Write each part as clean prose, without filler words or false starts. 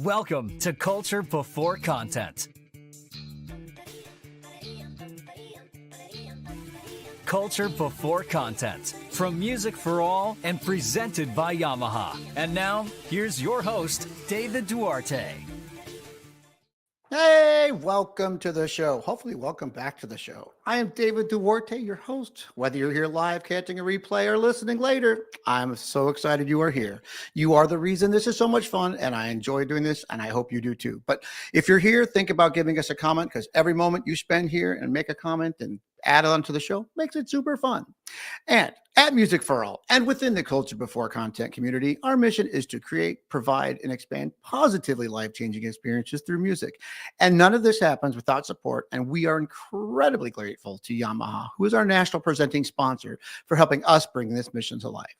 Welcome to Culture Before Content. Culture Before Content, from Music for All and presented by Yamaha. And now, here's your host, David Duarte. Hey, welcome to the show. Hopefully, welcome back to the show. I am David Duarte, your host. Whether you're here live, catching a replay, or listening later, I'm so excited you are here. You are the reason this is so much fun, and I enjoy doing this, and I hope you do too. But if you're here, think about giving us a comment, because every moment you spend here and make a comment and add on to the show makes it super fun. And at Music for All and within the Culture Before Content community, our mission is to create, provide, and expand positively life-changing experiences through music. And none of this happens without support, and we are incredibly grateful to Yamaha, who is our national presenting sponsor, for helping us bring this mission to life.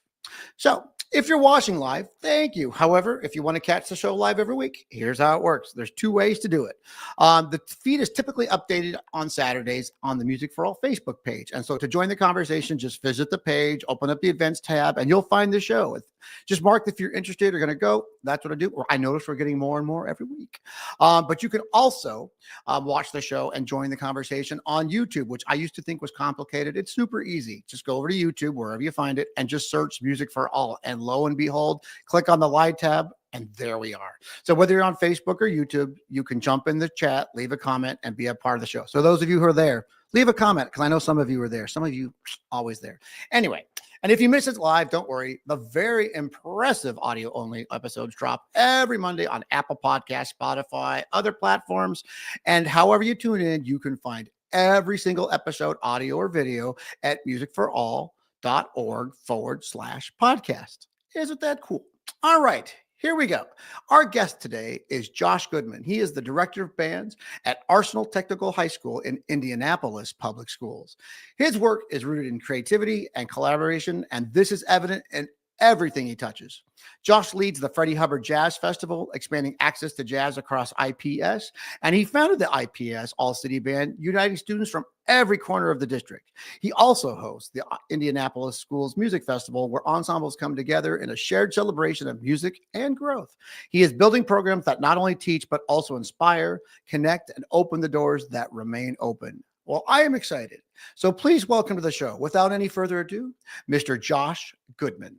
So if you're watching live, thank you. However, if you want to catch the show live every week, here's how it works. There's two ways to do it. The feed is typically updated on Saturdays on the Music for All Facebook page. And so to join the conversation, just visit the page, open up the events tab, and you'll find the show. Just mark if you're interested or going to go. That's what I do. Or I notice we're getting more and more every week. But you can also watch the show and join the conversation on YouTube, which I used to think was complicated. It's super easy. Just go over to YouTube, wherever you find it, and just search Music for All. And lo and behold, click on the live tab, and there we are. So whether you're on Facebook or YouTube, you can jump in the chat, leave a comment, and be a part of the show. So those of you who are there, leave a comment, because I know some of you are there. Some of you always there. Anyway, and if you miss it live, don't worry. The very impressive audio-only episodes drop every Monday on Apple Podcasts, Spotify, other platforms. And however you tune in, you can find every single episode, audio or video, at musicforall.org/podcast. Isn't that cool? All right, here we go. Our guest today is Josh Goodman. He is the director of bands at Arsenal Technical High School in Indianapolis Public Schools. His work is rooted in creativity and collaboration, and this is evident in everything he touches. Josh leads the Freddie Hubbard Jazz Festival, expanding access to jazz across IPS, and he founded the IPS All-City Band, uniting students from every corner of the district. He also hosts the Indianapolis Schools Music Festival, where ensembles come together in a shared celebration of music and growth. He is building programs that not only teach, but also inspire, connect, and open the doors that remain open. Well, I am excited. So please welcome to the show, without any further ado, Mr. Josh Goodman.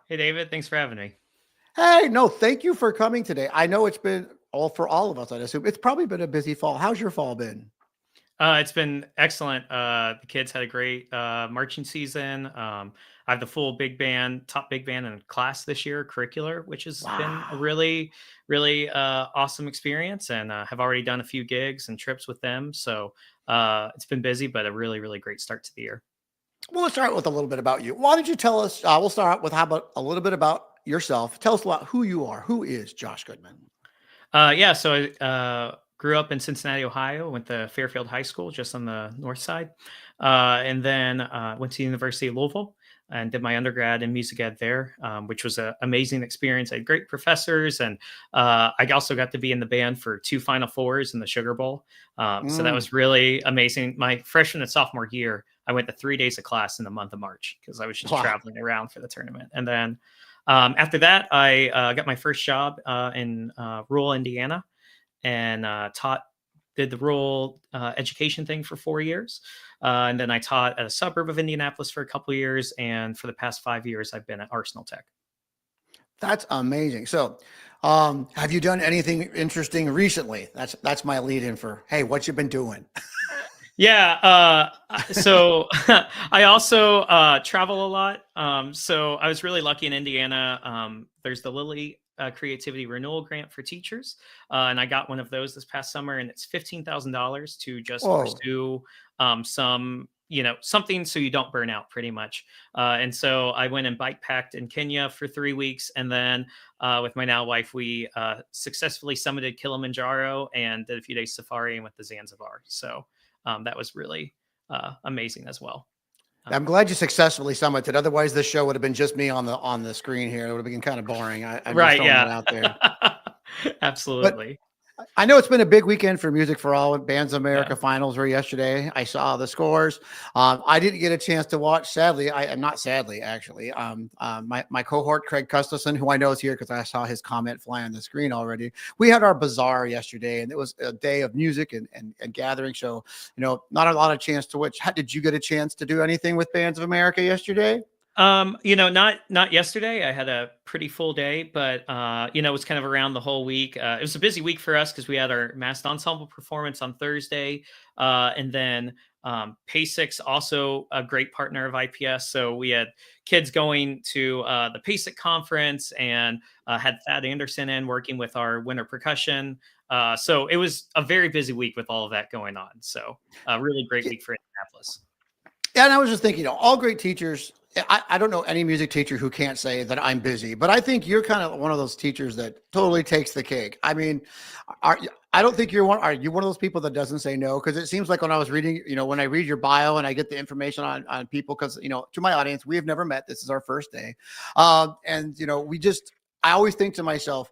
Hey, David, thanks for having me. Hey, no, thank you for coming today. I know it's been for all of us, I'd assume. It's probably been a busy fall. How's your fall been? It's been excellent. The kids had a great marching season. I have the full big band, top big band in class this year, curricular, which has been a really, really awesome experience, and have already done a few gigs and trips with them. So it's been busy, but a really, really great start to the year. Well, let's start with a little bit about you. Why don't you tell us? We'll start out with how about a little bit about yourself. Tell us about who you are. Who is Josh Goodman? So I grew up in Cincinnati, Ohio, went to Fairfield High School, just on the north side, and then went to the University of Louisville and did my undergrad in music ed there, which was an amazing experience. I had great professors, and I also got to be in the band for 2 Final Fours in the Sugar Bowl. So that was really amazing. My freshman and sophomore year, I went to 3 days of class in the month of March because I was just traveling around for the tournament. And then after that, I got my first job in rural Indiana, and did the rural education thing for 4 years. And then I taught at a suburb of Indianapolis for a couple of years. And for the past 5 years, I've been at Arsenal Tech. That's amazing. So have you done anything interesting recently? That's my lead in for, hey, what you been doing? Yeah. So I also travel a lot. So I was really lucky in Indiana. There's the Lilly Creativity Renewal Grant for teachers. And I got one of those this past summer, and it's $15,000 to just pursue something so you don't burn out, pretty much. And so I went and bike packed in Kenya for 3 weeks. And then with my now wife, we successfully summited Kilimanjaro and did a few days safari and went to Zanzibar. So that was really amazing as well. I'm glad you successfully summited. Otherwise, this show would have been just me on the screen here. It would have been kind of boring. I'm right? just throwing it out there. Absolutely. I know it's been a big weekend for Music for All. Bands of America Yeah. finals were yesterday. I saw the scores. I didn't get a chance to watch. Sadly, I not sadly actually. My cohort Craig Gustafson, who I know is here because I saw his comment fly on the screen already. We had our bazaar yesterday, and it was a day of music and gathering. So not a lot of chance to watch. Did you get a chance to do anything with Bands of America yesterday? Not yesterday. I had a pretty full day, but it was kind of around the whole week. It was a busy week for us because we had our massed ensemble performance on Thursday, and then PASIC's also a great partner of IPS. So we had kids going to the PASIC conference and had Thad Anderson in working with our winter percussion. So it was a very busy week with all of that going on. So a really great week for Indianapolis. Yeah, and I was just thinking, all great teachers. I don't know any music teacher who can't say that I'm busy, but I think you're kind of one of those teachers that totally takes the cake. I mean, I don't think you're one. Are you one of those people that doesn't say no? Because it seems like when I was reading, when I read your bio and I get the information on people, because to my audience, we have never met. This is our first day, and I always think to myself,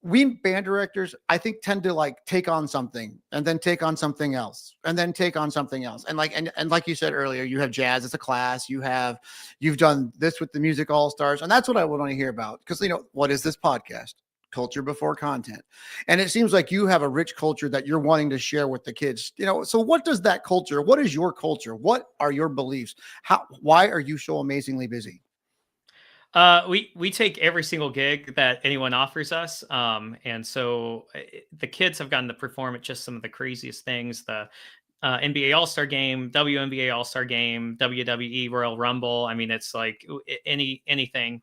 we band directors, I think, tend to like take on something and then take on something else and then take on something else. And like you said earlier, you have jazz as a class, you've done this with the Music All-Stars. And that's what I want to hear about. Because what is this podcast? Culture before content. And it seems like you have a rich culture that you're wanting to share with the kids. So what does that culture, what is your culture? What are your beliefs? Why are you so amazingly busy? We take every single gig that anyone offers us, and so the kids have gotten to perform at just some of the craziest things: the NBA All Star Game, WNBA All Star Game, WWE Royal Rumble. I mean, it's like anything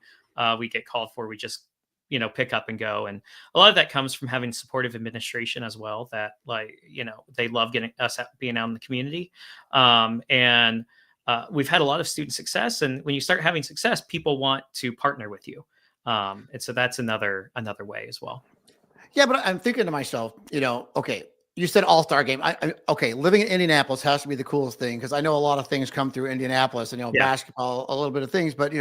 we get called for, we just pick up and go. And a lot of that comes from having supportive administration as well. That they love getting us being out in the community, and we've had a lot of student success, and when you start having success, people want to partner with you, and so that's another way as well. Yeah, but I'm thinking to myself, okay, you said All-Star game. Okay, living in Indianapolis has to be the coolest thing because I know a lot of things come through Indianapolis and, Yeah, basketball, a little bit of things, but,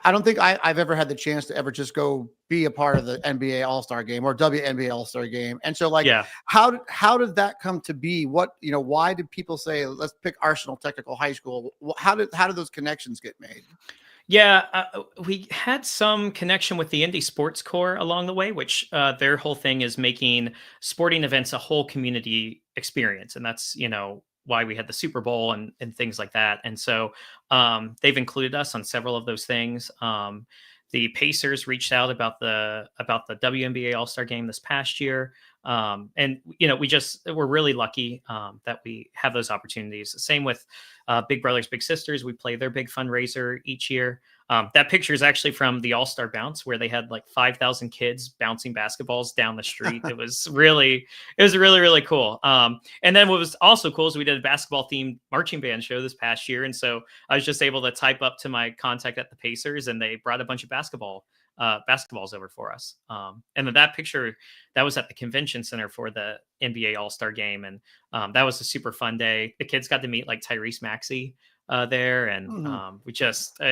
I don't think I've ever had the chance to ever just go be a part of the NBA All-Star game or WNBA All-Star game. And so like, yeah. how did that come to be? Why did people say, let's pick Arsenal Technical High School? How did those connections get made? Yeah, we had some connection with the Indie Sports Corps along the way, which their whole thing is making sporting events a whole community experience, and that's why we had the Super Bowl and things like that. And so they've included us on several of those things. The Pacers reached out about the WNBA All Star Game this past year, and we're really lucky that we have those opportunities. Same with Big Brothers Big Sisters. We play their big fundraiser each year. That picture is actually from the All-Star Bounce, where they had like 5,000 kids bouncing basketballs down the street. It was really, really cool. And then what was also cool is we did a basketball themed marching band show this past year. And so I was just able to type up to my contact at the Pacers, and they brought a bunch of basketballs over for us. And then that picture, that was at the convention center for the NBA All-Star Game. And that was a super fun day. The kids got to meet like Tyrese Maxey there. And Mhm.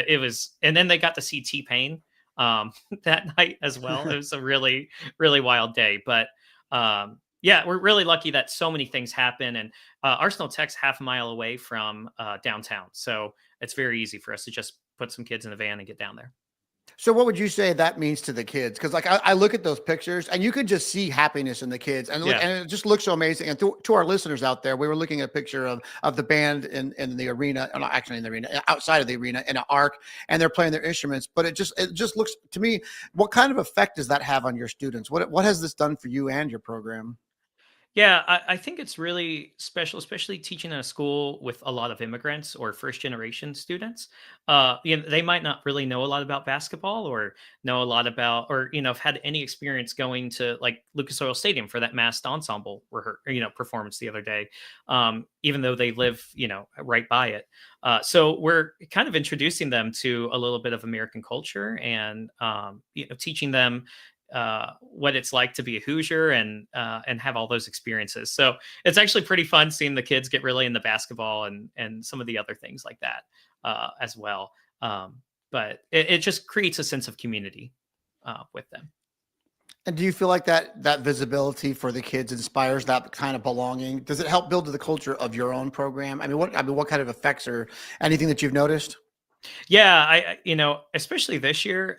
it was, and then they got to see T-Pain that night as well. It was a really, really wild day. But yeah, we're really lucky that so many things happen. And Arsenal Tech's half a mile away from downtown. So it's very easy for us to just put some kids in a van and get down there. So what would you say that means to the kids? Because like I look at those pictures and you could just see happiness in the kids, and Yeah. and it just looks so amazing. And to our listeners out there, we were looking at a picture of the band in the arena, not actually in the arena, outside of the arena in an arc, and they're playing their instruments. But it just looks to me, what kind of effect does that have on your students? What has this done for you and your program? Yeah, I think it's really special, especially teaching in a school with a lot of immigrants or first generation students. They might not really know a lot about basketball or know a lot about, or have had any experience going to like Lucas Oil Stadium for that massed ensemble performance the other day, even though they live right by it. So we're kind of introducing them to a little bit of American culture and teaching them what it's like to be a Hoosier and have all those experiences. So it's actually pretty fun seeing the kids get really into basketball and some of the other things like that as well. But it just creates a sense of community with them. And do you feel like that visibility for the kids inspires that kind of belonging? Does it help build the culture of your own program? What kind of effects or anything that you've noticed? Yeah, especially this year,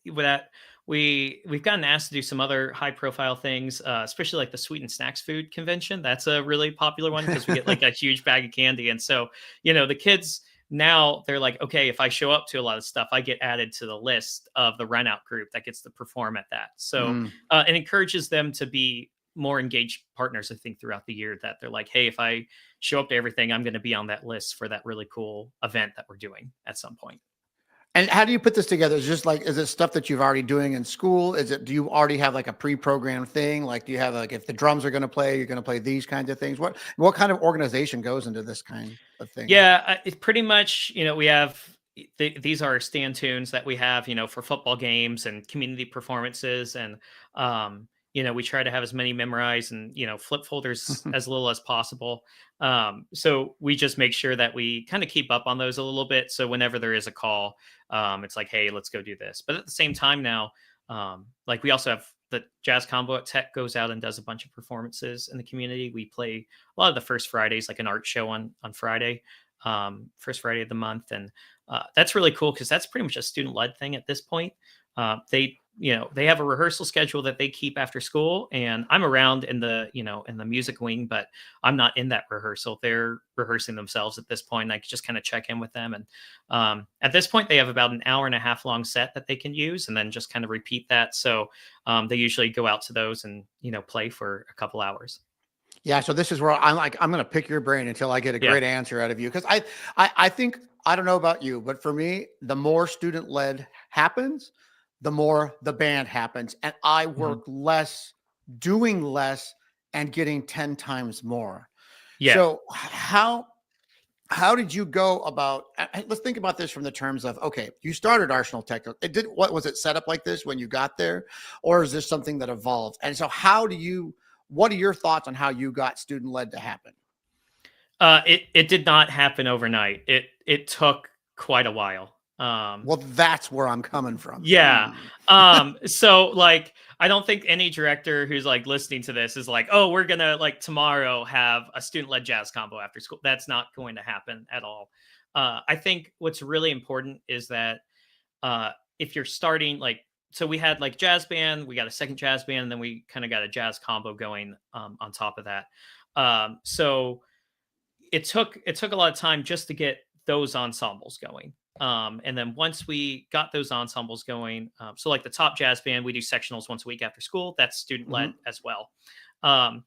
with that we've gotten asked to do some other high profile things, especially like the sweet and snacks food convention. That's a really popular one because we get like a huge bag of candy, and so the kids now they're like, okay, if I show up to a lot of stuff, I get added to the list of the run out group that gets to perform at that. So Mm. it encourages them to be more engaged partners, I think, throughout the year. That they're like, hey, if I show up to everything, I'm going to be on that list for that really cool event that we're doing at some point. And how do you put this together? Is it just like, is it stuff that you've already doing in school? Do you already have like a pre-programmed thing? Like, do you have like, if the drums are going to play, you're going to play these kinds of things? What kind of organization goes into this kind of thing? Yeah, it's pretty much, we have these are stand tunes that we have, for football games and community performances. And, we try to have as many memorized and, flip folders as little as possible. So we just make sure that we kind of keep up on those a little bit. So whenever there is a call, it's like, hey, let's go do this. But at the same time now, like we also have the Jazz Combo at Tech goes out and does a bunch of performances in the community. We play a lot of the first Fridays, like an art show on Friday, first Friday of the month, and that's really cool because that's pretty much a student led thing at this point. They have a rehearsal schedule that they keep after school, and I'm around in the music wing, but I'm not in that rehearsal. They're rehearsing themselves at this point. I can just kind of check in with them, and at this point they have about an hour and a half long set that they can use, and then just kind of repeat that. So they usually go out to those and play for a couple hours. Yeah. So this is where I'm going to pick your brain until I get a Yeah. great answer out of you. Cause I think, I don't know about you, but for me, the more student led happens, the more the band happens. And I Mhm. work less, doing less and getting 10 times more. Yeah. So how did you go about, let's think about this from the terms of, okay, you started Arsenal Tech. What was it set up like this when you got there? Or is this something that evolved? And so what are your thoughts on how you got student led to happen? It did not happen overnight. It took quite a while. Well, that's where I'm coming from. Yeah. So like I don't think any director who's like listening to this is like, oh, we're gonna like tomorrow have a student-led jazz combo after school. That's not going to happen at all. I think what's really important is that if you're starting like so we had like jazz band, we got a second jazz band, and then we kind of got a jazz combo going on top of that. So it took a lot of time just to get those ensembles going. And then once we got those ensembles going, so like the top jazz band, we do sectionals once a week after school. That's student led Mhm. as well. Um,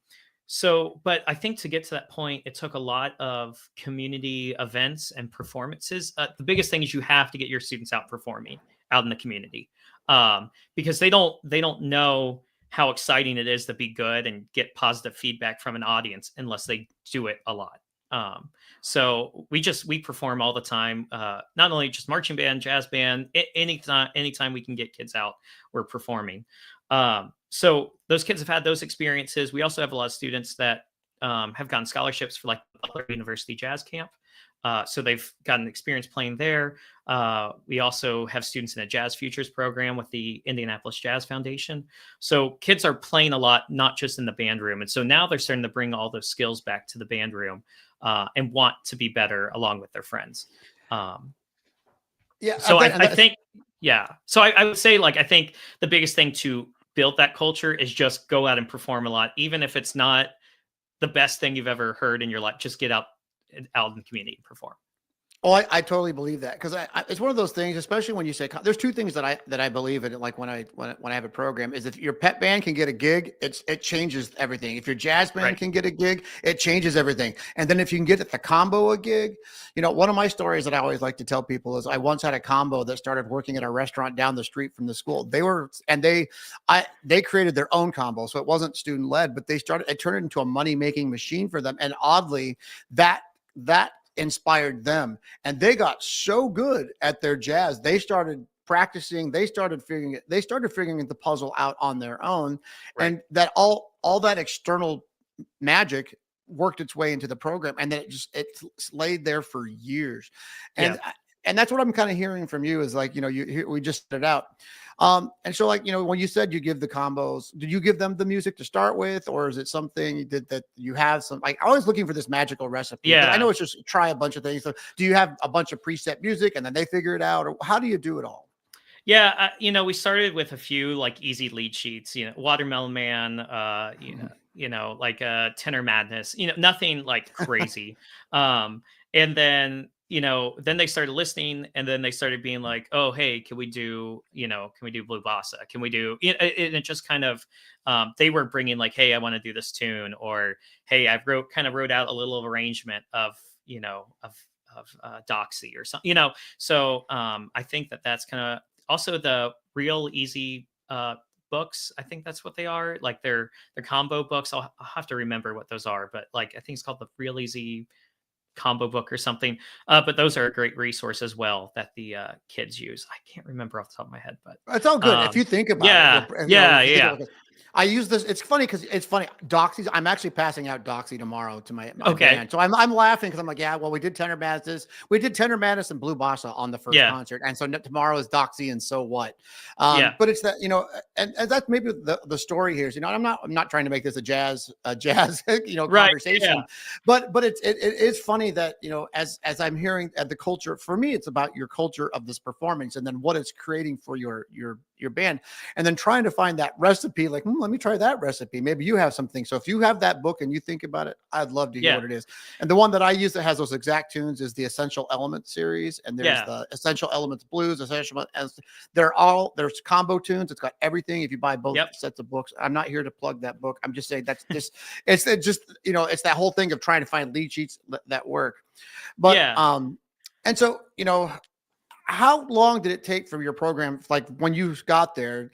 but I think to get to that point, it took a lot of community events and performances. The biggest thing is you have to get your students out performing out in the community, because they don't know how exciting it is to be good and get positive feedback from an audience unless they do it a lot. So we perform all the time, not only just marching band, jazz band, anytime we can get kids out, we're performing. So those kids have had those experiences. We also have a lot of students that have gotten scholarships for like Butler University Jazz Camp. So they've gotten experience playing there. We also have students in a Jazz Futures program with the Indianapolis Jazz Foundation. So kids are playing a lot, not just in the band room. And so now they're starting to bring all those skills back to the band room, and want to be better along with their friends. Um, Yeah. so I think, yeah. So I would say, like, I think the biggest thing to build that culture is just go out and perform a lot, even if it's not the best thing you've ever heard in your life. Just get out in the community and perform. Oh, I totally believe that because it's one of those things, especially when you say there's two things that I believe in. Like when I have a program, is if your pet band can get a gig, it changes everything. If your jazz band Right. can get a gig, it changes everything. And then if you can get the combo a gig, one of my stories that I always like to tell people is I once had a combo that started working at a restaurant down the street from the school. They created their own combo, so it wasn't student led, but it turned it into a money making machine for them. And oddly, that inspired them, and they got so good at their jazz. They started practicing. They started figuring the puzzle out on their own, Right. and that all that external magic worked its way into the program, and then it laid there for years. And Yeah. And that's what I'm kind of hearing from you is like, we just started out. And so like, when you said you give the combos, did you give them the music to start with, or is it something you did that you have some, like, always looking for this magical recipe, but I know Yeah. it's just try a bunch of things. So do you have a bunch of preset music and then they figure it out, or how do you do it all? Yeah, we started with a few like easy lead sheets, Watermelon Man, like Tenor Madness, nothing like crazy. Um, and then they started listening, and then they started being like, "Oh, hey, can we do Blue Bossa? Can we do?" It just kind of, they were bringing like, "Hey, I want to do this tune," or "Hey, I wrote out a little arrangement of Doxy or something." So I think that's kind of also the real easy books. I think that's what they are, like they're combo books. I'll have to remember what those are, but like I think it's called the real easy combo book or something. But those are a great resource as well that the kids use. I can't remember off the top of my head, but It's all good if you think about it. yeah, If yeah, you think yeah. about it, I use this. It's funny because it's funny. Doxy. I'm actually passing out Doxy tomorrow to my Okay. band. So I'm laughing because I'm like, yeah, well, we did Tenor Madness. We did Tenor Madness and Blue Bossa on the first Yeah, concert, and so tomorrow is Doxy, and so what? yeah, But it's that, and that's maybe the story here is, I'm not trying to make this a jazz right, yeah, conversation, but it is funny that, as I'm hearing the culture for me, it's about your culture of this performance and then what it's creating for your band, and then trying to find that recipe, like, let me try that recipe. Maybe you have something. So if you have that book and you think about it, I'd love to hear yeah, what it is. And the one that I use that has those exact tunes is the Essential Elements series. And there's yeah, the Essential Elements Blues, there's combo tunes. It's got everything. If you buy both yep, sets of books, I'm not here to plug that book. I'm just saying it's that whole thing of trying to find lead sheets that work. But, yeah. and so, how long did it take from your program? Like when you got there,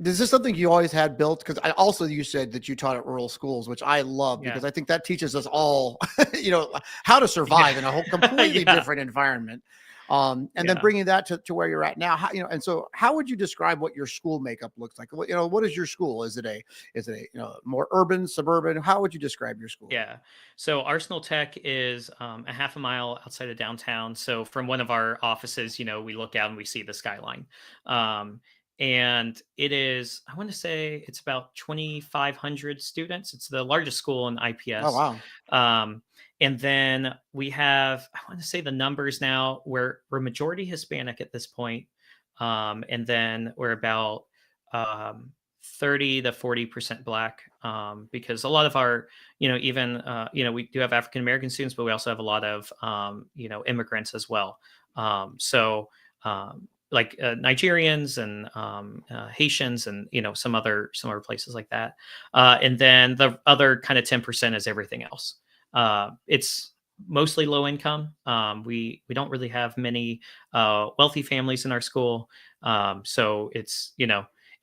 is this something you always had built? Because you said that you taught at rural schools, which I love Yeah. because I think that teaches us all, how to Yeah. survive in a whole completely Yeah. different environment. And then Yeah. bringing that to where you're at now, and so how would you describe what your school makeup looks like? What is your school? Is it a more urban, suburban? How would you describe your school? Yeah. So Arsenal Tech is a half a mile outside of downtown. So from one of our offices, we look out and we see the skyline. Um, and it is, I want to say it's about 2,500 students. It's the largest school in Oh, IPS. wow. Um, and then we have, I want to say the numbers now, we're majority Hispanic at this point. And then we're about um, 30 to 40% Black, because a lot of our, even we do have African American students, but we also have a lot of immigrants as well. So like Nigerians and Haitians and some other places like that. And then the other kind of 10% is everything else. It's mostly low income. We don't really have many wealthy families in our school. So it's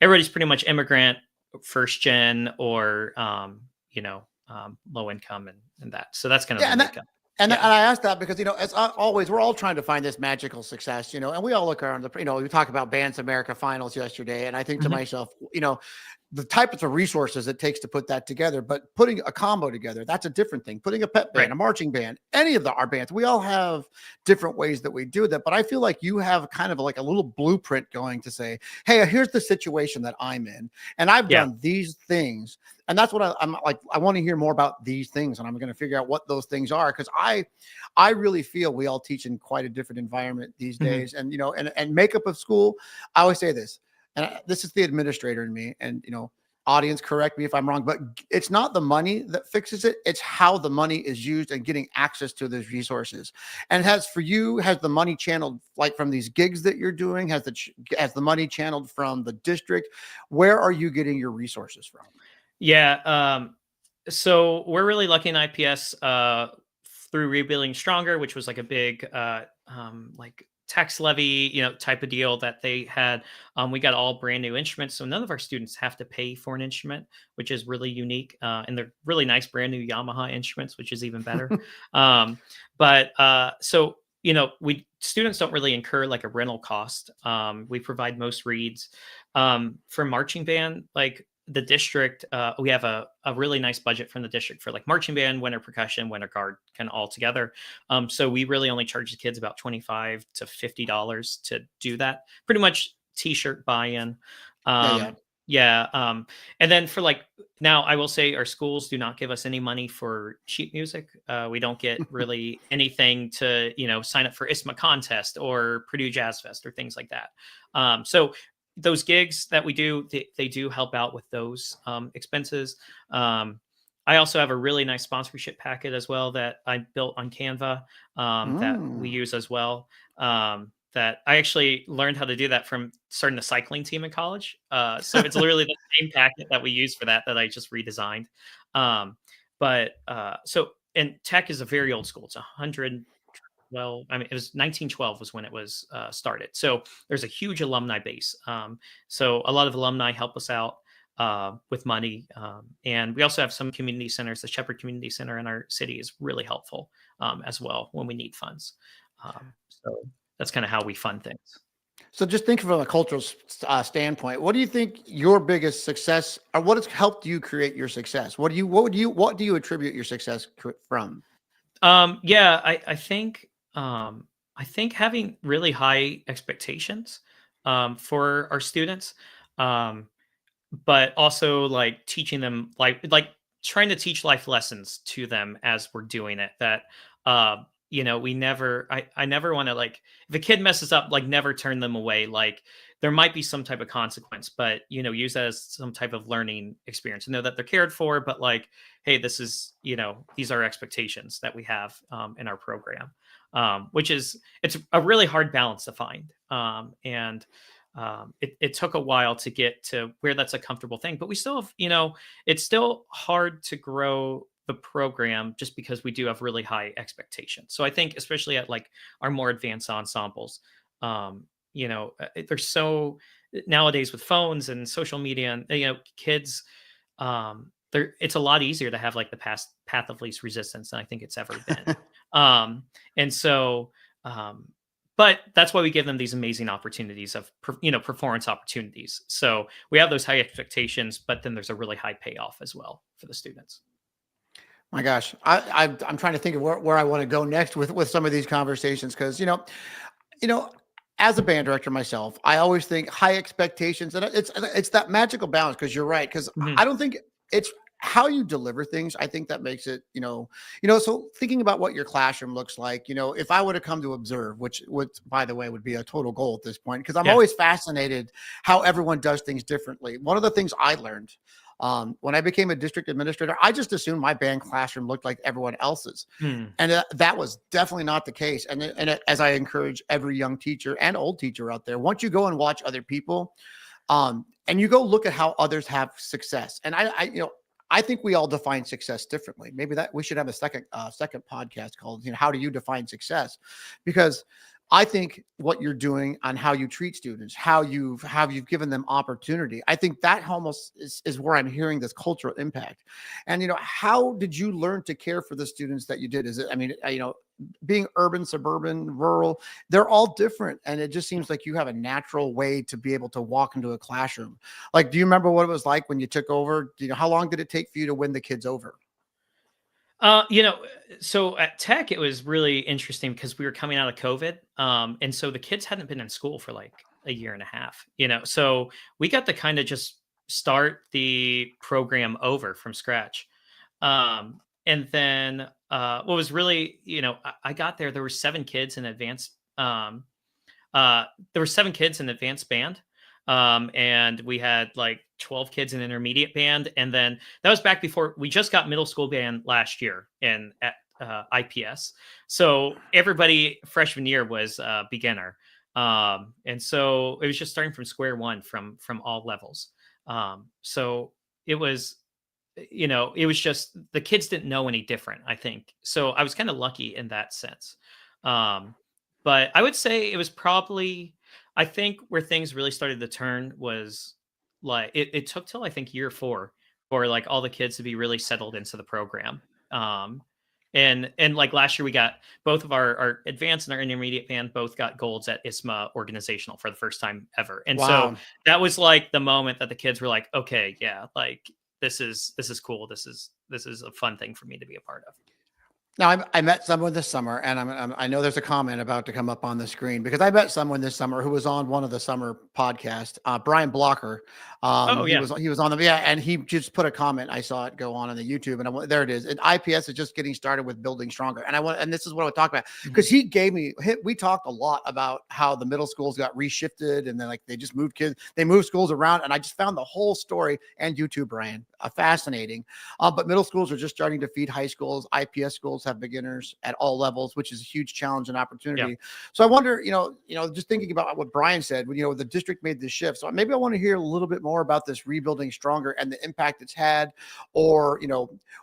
everybody's pretty much immigrant, first gen, or low income, and that. So that's kind of Yeah, the makeup. and Yeah. I asked that because, as always, we're all trying to find this magical success, and we all look around we talked about Bands America finals yesterday, and I think to Mhm. myself, the types of resources it takes to put that together, but putting a combo together, that's a different thing. Putting a pep band, Right. a marching band, any of our bands, we all have different ways that we do that. But I feel like you have kind of like a little blueprint going to say, hey, here's the situation that I'm in, and I've Yeah. done these things. And that's what I'm like. I want to hear more about these things, and I'm going to figure out what those things are, because I really feel we all teach in quite a different environment these Mhm. days. And and makeup of school. I always say this, and this is the administrator in me, and audience, correct me if I'm wrong, but it's not the money that fixes it. It's how the money is used and getting access to those resources. And has the money channeled like from these gigs that you're doing? Has the money channeled from the district? Where are you getting your resources from? Yeah. So we're really lucky in IPS through Rebuilding Stronger, which was like a big like tax levy, type of deal that they had. We got all brand new instruments, so none of our students have to pay for an instrument, which is really unique. And they're really nice, brand new Yamaha instruments, which is even better. So we students don't really incur like a rental cost. We provide most reads for marching band, like the district, we have a really nice budget from the district for like marching band, winter percussion, winter guard, kind of all together. So we really only charge the kids about $25 to $50 to do that. Pretty much t-shirt buy-in. Yeah, yeah. Yeah. And then for like now, I will say our schools do not give us any money for sheet music. We don't get really anything to, sign up for ISMA contest or Purdue Jazz Fest or things like that. So those gigs that we do, they do help out with those expenses. I also have a really nice sponsorship packet as well that I built on Canva that we Mm. use as well. That I actually learned how to do that from starting a cycling team in college. So it's literally the same packet that we use for that I just redesigned. So and tech is a very old school. It's 100. Well, I mean, it was 1912 was when it was started. So there's a huge alumni base. So a lot of alumni help us out with money. And we also have some community centers. The Shepherd Community Center in our city is really helpful as well when we need funds. So that's kind of how we fund things. So just think from a cultural standpoint, what do you think your biggest success, or what has helped you create your success? What do you attribute your success from? Yeah, I think having really high expectations for our students, um, but also like teaching them like trying to teach life lessons to them as we're doing it. That we never I never want to like if a kid messes up, like never turn them away. Like there might be some type of consequence, but use that as some type of learning experience. Know that they're cared for, but like, hey, this is these are expectations that we have in our program, which is it's a really hard balance to find, and it took a while to get to where that's a comfortable thing, but we still have, it's still hard to grow the program just because we do have really high expectations. So I think, especially at like our more advanced ensembles, there's so nowadays with phones and social media and, kids, it's a lot easier to have like the past path of least resistance than I think it's ever been. And so, um, but that's why we give them these amazing opportunities of performance opportunities. So we have those high expectations, but then there's a really high payoff as well for the students. My gosh, I'm trying to think of where I want to go next with some of these conversations, because as a band director myself, I always think high expectations, and it's that magical balance. Because you're right, because Mhm. I don't think it's how you deliver things. I think that makes it, So thinking about what your classroom looks like, if I would have come to observe, which would, by the way, would be a total goal at this point, because I'm Yeah. always fascinated how everyone does things differently. One of the things I learned when I became a district administrator, I just assumed my band classroom looked like everyone else's. Mm. And that was definitely not the case. As I encourage every young teacher and old teacher out there, once you go and watch other people, and you go look at how others have success, and I think we all define success differently. Maybe that we should have a second podcast called, how do you define success? Because I think what you're doing on how you treat students, how you've given them opportunity, I think that almost is where I'm hearing this cultural impact. And how did you learn to care for the students that you did? Is it, I mean, being urban, suburban, rural, they're all different, and it just seems like you have a natural way to be able to walk into a classroom. Like, do you remember what it was like when you took over? How long did it take for you to win the kids over? Uh, you know, so at Tech, it was really interesting because we were coming out of COVID. And so the kids hadn't been in school for like a year and a half, so we got to kind of just start the program over from scratch. And then what was really, I got there were 7 kids in advanced, there were 7 kids in advanced band. And we had like 12 kids in intermediate band. And then that was back before we just got middle school band last year at IPS. So everybody freshman year was beginner. And so it was just starting from square one from all levels. So it was, it was just the kids didn't know any different, I think. So I was kind of lucky in that sense. Um, but I would say it was probably, I think where things really started to turn was like it took till I think year 4 for like all the kids to be really settled into the program. Um, And like last year we got both of our advanced and our intermediate band both got golds at ISMA organizational for the first time ever. And so Wow. that was like the moment that the kids were like, okay, yeah, like this is cool. This is a fun thing for me to be a part of. Now, I met someone this summer, and I know there's a comment about to come up on the screen because I met someone this summer who was on one of the summer podcasts, Brian Blocker. Oh yeah. He was on the, yeah, and he just put a comment. I saw it go on the YouTube, and there it is. And IPS is just getting started with building stronger. And this is what I would talk about because he gave me. We talked a lot about how the middle schools got reshifted, and then like they just moved kids, they moved schools around, and I just found the whole story and YouTube, Brian, fascinating. But middle schools are just starting to feed high schools. IPS schools have beginners at all levels, which is a huge challenge and opportunity. Yeah. So I wonder, just thinking about what Brian said, when the district made this shift. So maybe I want to hear a little bit more about this rebuilding stronger and the impact it's had, or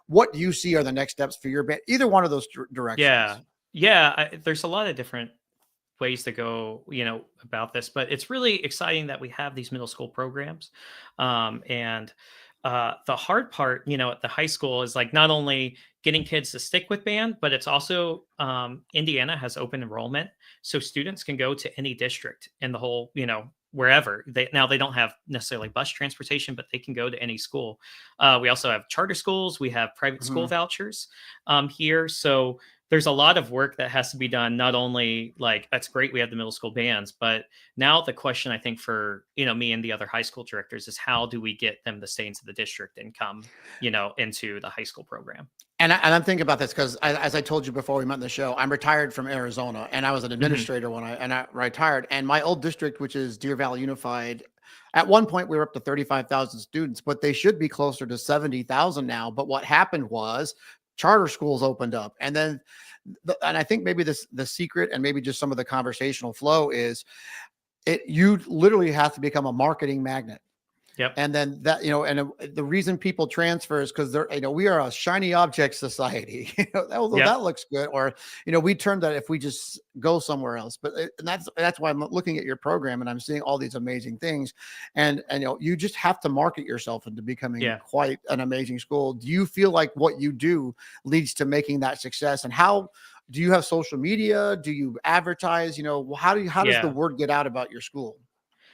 what do you see are the next steps for your band? Either one of those Yeah. directions. Yeah. There's a lot of different ways to go, about this, but it's really exciting that we have these middle school programs. And the hard part, at the high school is like not only getting kids to stick with band, but it's also Indiana has open enrollment. So students can go to any district in the whole, wherever they don't have necessarily bus transportation, but they can go to any school. We also have charter schools. We have private school Mhm. vouchers here. So there's a lot of work that has to be done. Not only like that's great, we have the middle school bands, but now the question I think for me and the other high school directors is how do we get them to stay into the district and come into the high school program. I'm thinking about this because, as I told you before we met in the show, I'm retired from Arizona, and I was an Hmm. administrator when I retired. And my old district, which is Deer Valley Unified, at one point we were up to 35,000 students, but they should be closer to 70,000 now. But what happened was charter schools opened up, and then, and I think maybe the secret, and maybe just some of the conversational flow is you literally have to become a marketing magnet. Yep. And then that, the reason people transfer is because we are a shiny object society. Although Yep. that looks good, or we term that if we just go somewhere else. But and that's why I'm looking at your program and I'm seeing all these amazing things, and you just have to market yourself into becoming Yeah. quite an amazing school. Do you feel like what you do leads to making that success? And how do you have social media? Do you advertise? How does the Yeah. word get out about your school?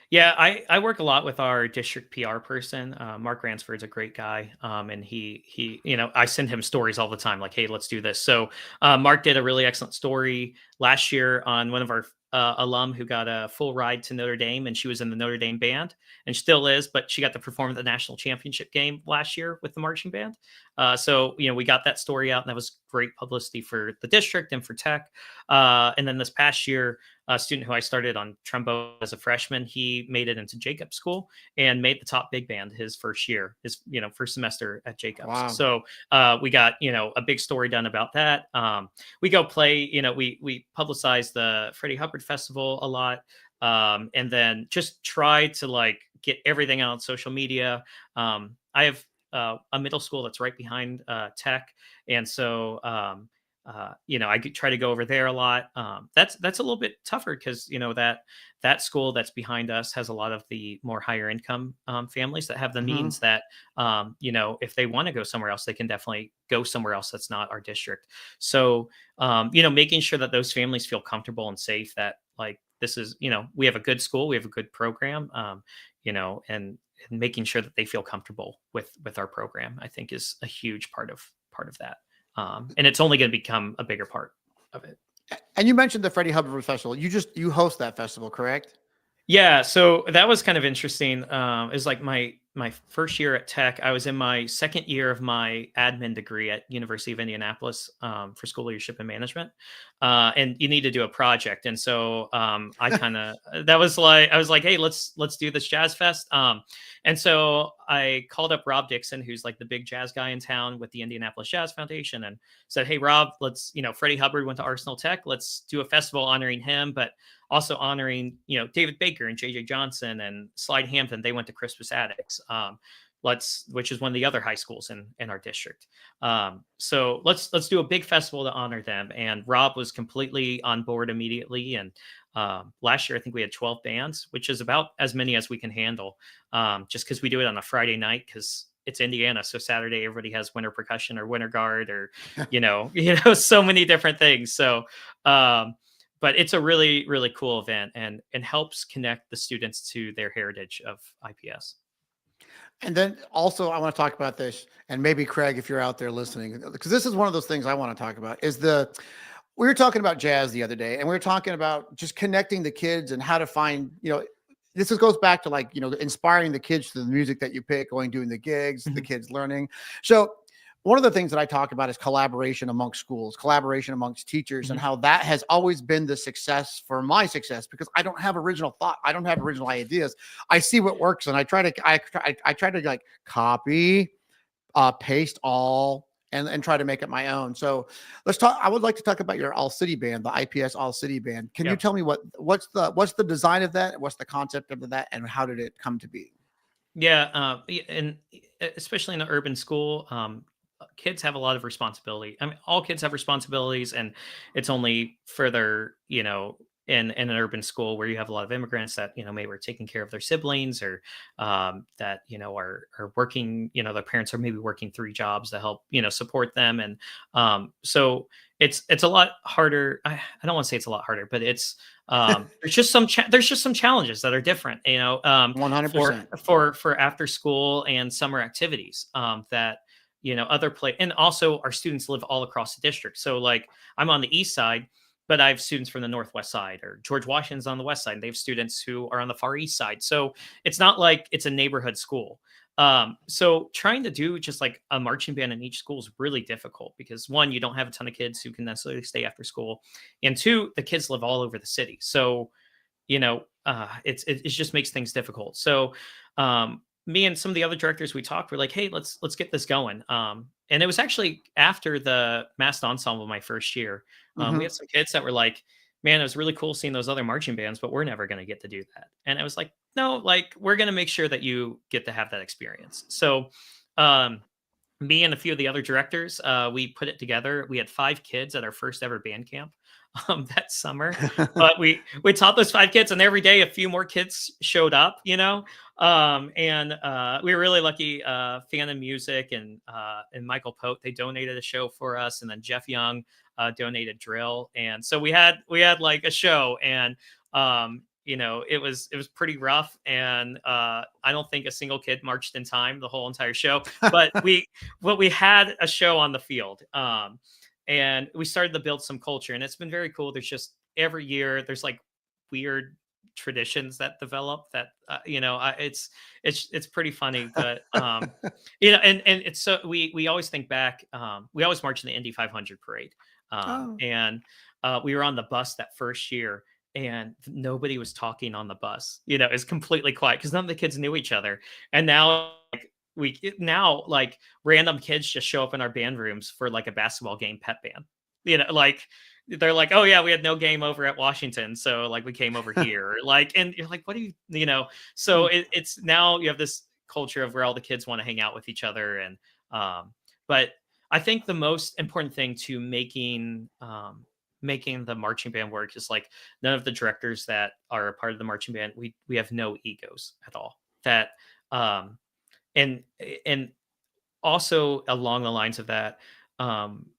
Yeah, I work a lot with our district PR person. Mark Ransford's a great guy, and he I send him stories all the time, like, hey, let's do this. So Mark did a really excellent story last year on one of our alum who got a full ride to Notre Dame, and she was in the Notre Dame band, and still is, but she got to perform at the national championship game last year with the marching band. So we got that story out, and that was great publicity for the district and for Tech. And then this past year, a student who I started on trombone as a freshman, he made it into Jacobs School and made the top big band his first year, his first semester at Jacobs. Wow. So we got a big story done about that. We go play, we publicize the Freddie Hubbard Festival a lot, and then just try to like get everything out on social media. I have a middle school that's right behind Tech, and so I could try to go over there a lot. That's a little bit tougher because that school that's behind us has a lot of the more higher income families that have the Hmm. means that if they want to go somewhere else, they can definitely go somewhere else that's not our district. So making sure that those families feel comfortable and safe, that like this is we have a good school, we have a good program, and making sure that they feel comfortable with our program, I think is a huge part of that. And it's only going to become a bigger part of it. And you mentioned the Freddie Hubbard Festival. You host that festival, correct? Yeah, so that was kind of interesting. Is like my first year at Tech. I was in my second year of my admin degree at University of Indianapolis for school leadership and management, and you need to do a project. And so I kind of that was like I was like, hey, let's do this jazz fest. And so I called up Rob Dixon, who's like the big jazz guy in town with the Indianapolis Jazz Foundation, and said, hey, Rob, let's Freddie Hubbard went to Arsenal Tech. Let's do a festival honoring him, but also honoring David Baker and JJ Johnson and Slide Hampton. They went to Crispus Attucks, which is one of the other high schools in our district. So let's do a big festival to honor them. And Rob was completely on board immediately. And last year I think we had 12 bands, which is about as many as we can handle, just because we do it on a Friday night because it's Indiana, so Saturday everybody has winter percussion or winter guard or so many different things. So but it's a really, really cool event and helps connect the students to their heritage of IPS. And then also, I want to talk about this, and maybe Craig, if you're out there listening, because this is one of those things I want to talk about. We were talking about jazz the other day, and we were talking about just connecting the kids and how to find, goes back to like, inspiring the kids to the music that you pick, doing the gigs, the kids learning. So one of the things that I talk about is collaboration amongst schools, collaboration amongst teachers, and how that has always been the success for my success, because I don't have original thought. I don't have original ideas. I see what works, and I try to like copy, paste all, and try to make it my own. So let's talk. I would like to talk about your All City Band, the IPS All City Band. Can you tell me what's the design of that? What's the concept of that, and how did it come to be? Yeah, and especially in an urban school, kids have a lot of responsibility. I mean, all kids have responsibilities, and it's only further, in an urban school where you have a lot of immigrants that maybe are taking care of their siblings or that are working. Their parents are maybe working 3 jobs to help support them, and so it's a lot harder. I don't want to say it's a lot harder, but it's there's just some challenges that are different, 100%. for after school and summer activities that other play, and also our students live all across the district. So like I'm on the east side, but I have students from the northwest side, or George Washington's on the west side, and they have students who are on the far east side. So it's not like it's a neighborhood school. So trying to do just like a marching band in each school is really difficult because, one, you don't have a ton of kids who can necessarily stay after school, and two, the kids live all over the city. So it just makes things difficult. So me and some of the other directors we talked, we're like, hey, let's get this going. And it was actually after the massed ensemble my first year. We had some kids that were like, man, it was really cool seeing those other marching bands, but we're never going to get to do that. And I was like, no, like we're going to make sure that you get to have that experience. So me and a few of the other directors, we put it together. We had 5 kids at our first ever band camp that summer, but we taught those 5 kids, and every day a few more kids showed up, and we were really lucky. Phantom Music and Michael Pote, they donated a show for us, and then Jeff Young donated drill, and so we had like a show, and it was pretty rough, and I don't think a single kid marched in time the whole entire show, but we had a show on the field, and we started to build some culture, and it's been very cool. There's just every year there's like weird traditions that develop that it's pretty funny, but and it's so we always think back. We always march in the Indy 500 parade, and we were on the bus that first year, and nobody was talking on the bus. It's completely quiet because none of the kids knew each other. And now like random kids just show up in our band rooms for like a basketball game pep band. Like they're like, oh yeah, we had no game over at Washington, so like we came over here. Like, and you're like, what do you So it's now you have this culture of where all the kids want to hang out with each other, and but I think the most important thing to making the marching band work is like none of the directors that are a part of the marching band, we have no egos at all. That and also along the lines of that,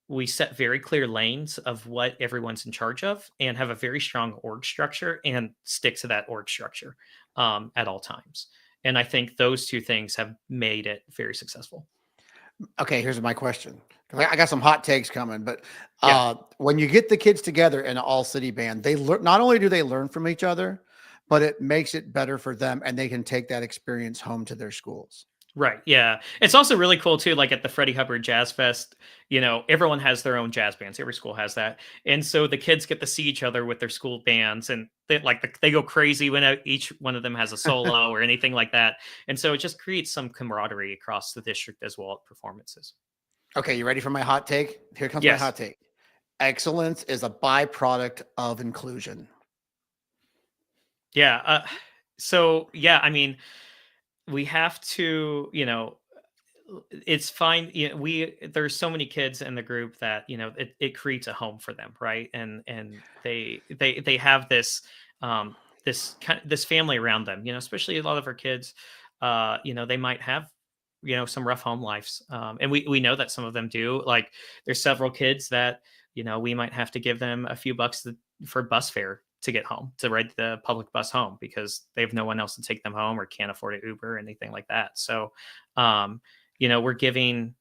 we set very clear lanes of what everyone's in charge of, and have a very strong org structure, and stick to that org structure at all times. And I think those two things have made it very successful. Okay, here's my question. I got some hot takes coming, but Yeah. when you get the kids together in an all city band, they learn. Not only do they learn from each other, but it makes it better for them, and they can take that experience home to their schools. Right. Yeah. It's also really cool too. Like at the Freddie Hubbard Jazz Fest, everyone has their own jazz bands. Every school has that, and so the kids get to see each other with their school bands, and they go crazy when each one of them has a solo or anything like that. And so it just creates some camaraderie across the district as well at performances. Okay, you ready for my hot take? Here comes my Yes. hot take. Excellence is a byproduct of inclusion. Yeah. So yeah, I mean, we have to, it's fine. There's so many kids in the group that, it creates a home for them. Right. And they have this family around them, especially a lot of our kids, they might have some rough home lives. And we know that some of them do. Like, there's several kids that, we might have to give them a few bucks for bus fare to get home, to ride the public bus home, because they have no one else to take them home or can't afford an Uber or anything like that. So, we're giving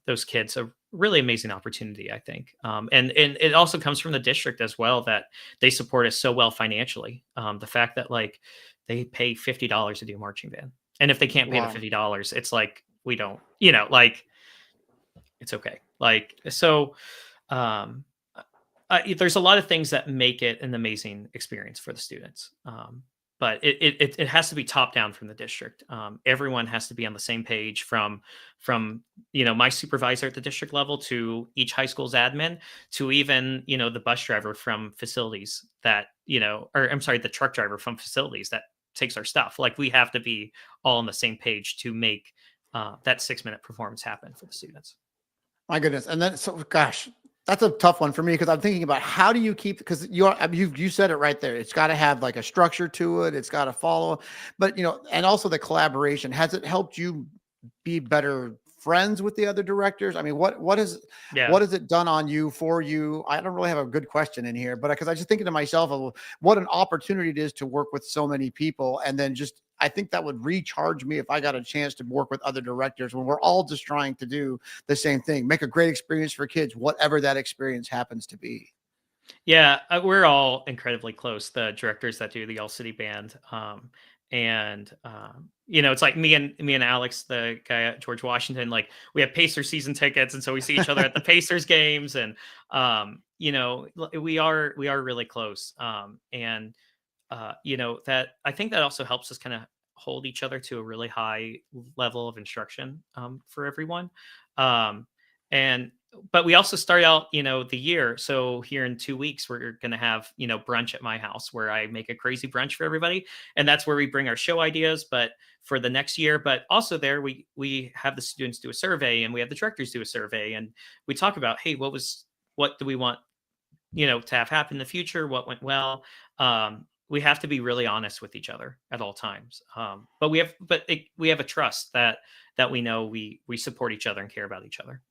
those kids a really amazing opportunity, I think. And it also comes from the district as well, that they support us so well financially. The fact that, like, they pay $50 to do marching band. And if they can't pay the Wow. $50, it's like, we don't, like, it's okay. Like, so, um, there's a lot of things that make it an amazing experience for the students. But it has to be top down from the district. Everyone has to be on the same page, from my supervisor at the district level to each high school's admin, to even the bus driver from facilities that or I'm sorry, the truck driver from facilities that takes our stuff. Like, we have to be all on the same page to make that 6-minute performance happen for the students. My goodness. And then, so gosh, that's a tough one for me, because I'm thinking about how do you keep, because you said it right there. It's got to have like a structure to it. It's got to follow, but and also the collaboration. Has it helped you be better friends with the other directors? I mean, what Yeah. has it done on you, for you? I don't really have a good question in here, but because I just thinking to myself of what an opportunity it is to work with so many people. And then just, I think that would recharge me if I got a chance to work with other directors, when we're all just trying to do the same thing, make a great experience for kids, whatever that experience happens to be. Yeah, we're all incredibly close, the directors that do the All City Band. And it's like me and Alex, the guy at George Washington, like, we have Pacer season tickets, and so we see each other at the Pacers games, and we are really close. And that, I think that also helps us kind of hold each other to a really high level of instruction, for everyone. Um, and but we also start out, the year. So here in 2 weeks, we're going to have, brunch at my house, where I make a crazy brunch for everybody. And that's where we bring our show ideas, but for the next year. But also there, we have the students do a survey, and we have the directors do a survey, and we talk about, hey, what do we want, to have happen in the future? What went well? We have to be really honest with each other at all times. But we have a trust that we know we support each other and care about each other.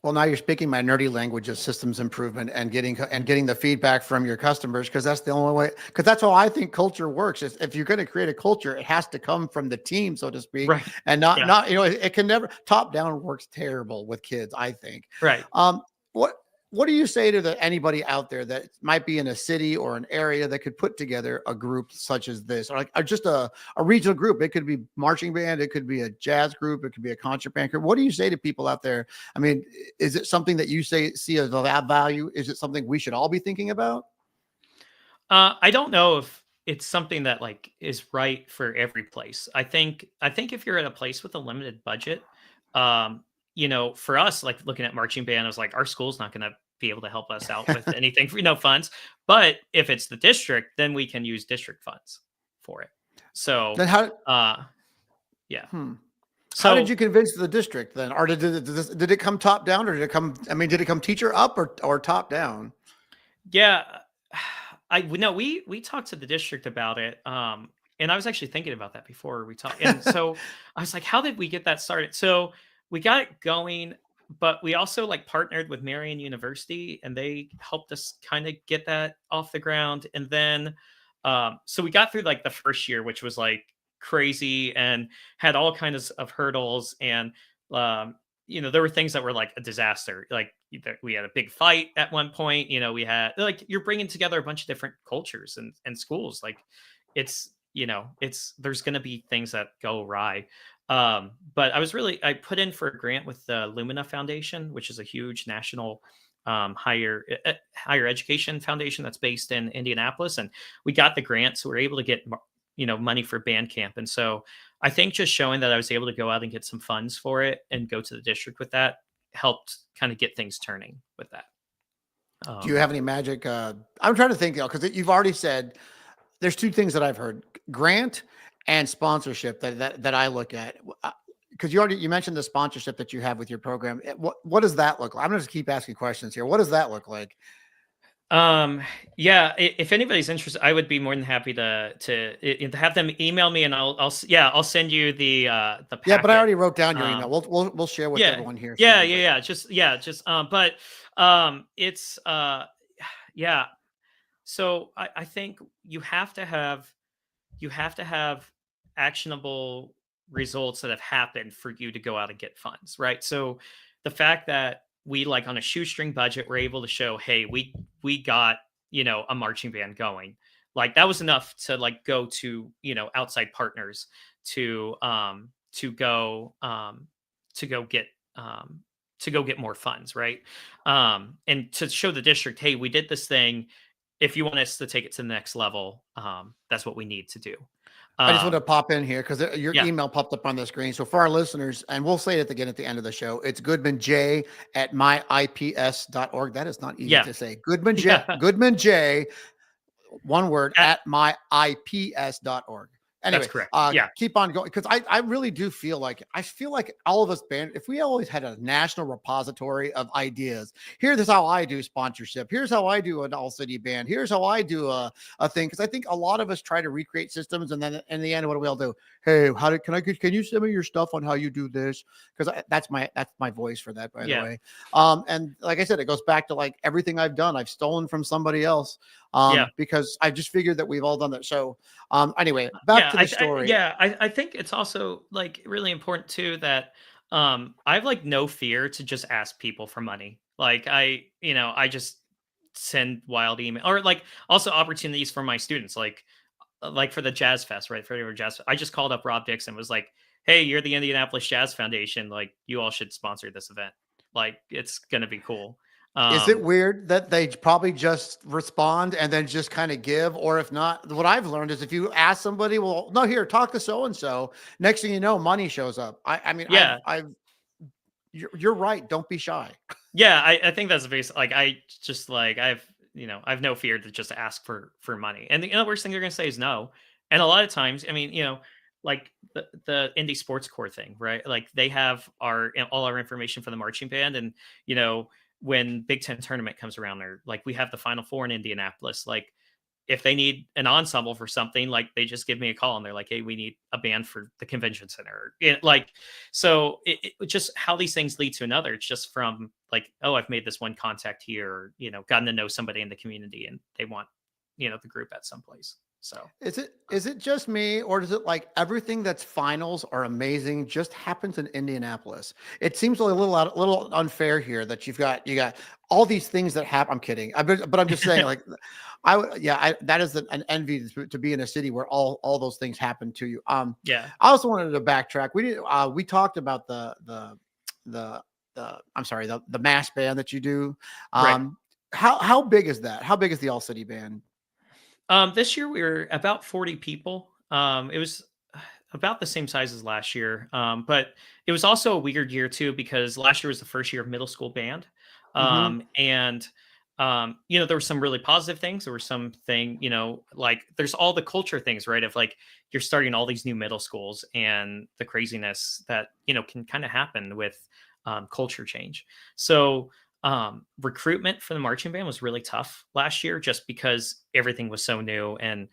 Well, now you're speaking my nerdy language of systems improvement and getting the feedback from your customers, because that's the only way. Because that's how I think culture works. Is if you're going to create a culture, it has to come from the team, so to speak, Right. and not Yeah. not it can never, top down works terrible with kids, I think. Right. What what do you say to anybody out there that might be in a city or an area that could put together a group such as this, or just a regional group? It could be marching band, it could be a jazz group, it could be a concert band group. What do you say to people out there? I mean, is it something that you see as of value? Is it something we should all be thinking about? I don't know if it's something that, like, is right for every place. I think if you're at a place with a limited budget, um, for us, like, looking at marching band, I was like, our school's not going to be able to help us out with anything for funds. But if it's the district, then we can use district funds for it. So, Then how yeah. hmm, how did So you convince the district then? Or did it come top down, or did it come, I mean, did it come teacher up or top down? yeah, we talked to the district about it. And I was actually thinking about that before we talked. And so I was like, how did we get that started? So we got it going, but we also, like, partnered with Marian University, and they helped us kind of get that off the ground. And then so we got through, like, the first year, which was, like, crazy and had all kinds of hurdles. And there were things that were like a disaster. Like, we had a big fight at one point. We had, like, you're bringing together a bunch of different cultures and schools. Like, it's there's going to be things that go awry. But I put in for a grant with the Lumina Foundation, which is a huge national higher education foundation that's based in Indianapolis. And we got the grant, so we are able to get money for band camp. And so I think just showing that I was able to go out and get some funds for it and go to the district with that helped kind of get things turning with that. Do you have any magic? I'm trying to think, because you've already said there's two things that I've heard: grant and sponsorship that I look at. Because you mentioned the sponsorship that you have with your program. What does that look like? I'm going to keep asking questions here. What does that look like? Um, yeah, if anybody's interested, I would be more than happy to have them email me, and I'll send you the Yeah, but I packet. already wrote down your email. Um, We'll share with yeah, everyone here yeah, soon. yeah, But yeah. Just but it's yeah. So I think you have to have actionable results that have happened for you to go out and get funds, right? So the fact that we, like, on a shoestring budget, were able to show, hey, we got, a marching band going, like that was enough to, like, go to, outside partners to um to go um to go get um to go get more funds, right? And to show the district, hey, we did this thing. If you want us to take it to the next level, that's what we need to do. I just want to Um, pop in here because your yeah, email popped up on the screen. So for our listeners, and we'll say it again at the end of the show, it's goodmanj@myips.org. That is not easy yeah, to say. Goodman J, one word, at, at myips.org. that's Anyway, correct. Yeah, keep on going because I really do feel like all of us band, if we always had a national repository of ideas, here's how I do sponsorship, here's how I do an all city band, here's how I do a thing. Because I think a lot of us try to recreate systems, and then in the end, what do we all do? Hey, can you send me your stuff on how you do this? Because that's my voice for that, by the yeah, way. And like I said, it goes back to like everything I've done, I've stolen from somebody else, yeah. because I just figured that we've all done that. So anyway, back Yeah, to the story. I think it's also, like, really important too that I have, like, no fear to just ask people for money. Like, I just send wild email, or, like, also opportunities for my students, like for the Jazz Fest, right? For the Jazz, I just called up Rob Dixon, was like, "Hey, you're the Indianapolis Jazz Foundation. Like, you all should sponsor this event. Like, it's gonna be cool." Is it Um, weird that they probably just respond and then just kind of give? Or if not, what I've learned is if you ask somebody, well, no, here, talk to so and so. Next thing you know, money shows up. I mean, yeah, you're right. Don't be shy. Yeah, I think that's the base. Like, I just, like, I've no fear to just ask for money, and the worst thing they're gonna say is no. And a lot of times, I mean, like the indie sports core thing, right? Like, they have all our information for the marching band, and when Big Ten tournament comes around, or like we have the Final Four in Indianapolis, like, if they need an ensemble for something, like, they just give me a call and they're like, "Hey, we need a band for the convention center." Like, so it just, how these things lead to another. It's just from, like, oh, I've made this one contact here, or, gotten to know somebody in the community, and they want, the group at some place. So Is it just me, or does it like everything that's finals are amazing just happens in Indianapolis? It seems a little unfair here that you got all these things that happen. I'm kidding, but I'm just saying, like, that is an envy to be in a city where all those things happen to you. yeah, I also wanted to backtrack. We talked about the I'm sorry, the mass band that you do. right. How big is that? How big is the all city band? This year we were about 40 people. It was about the same size as last year. But it was also a weird year too, because last year was the first year of middle school band. Hmm. And there were some really positive things. There were something, like, there's all the culture things, right? Of, like, you're starting all these new middle schools, and the craziness that, can kind of happen with culture change. So recruitment for the marching band was really tough last year, just because everything was so new, and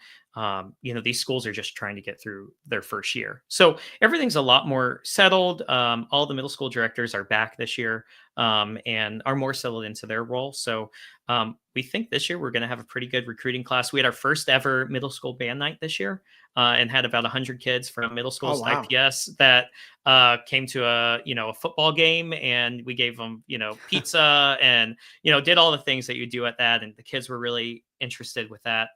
these schools are just trying to get through their first year. So everything's a lot more settled. All the middle school directors are back this year, and are more settled into their role. So we think this year we're going to have a pretty good recruiting class. We had our first ever middle school band night this year, and had about 100 kids from middle Oh schools at wow. IPS that came to a football game, and we gave them, pizza, and did all the things that you do at that, and the kids were really interested with that.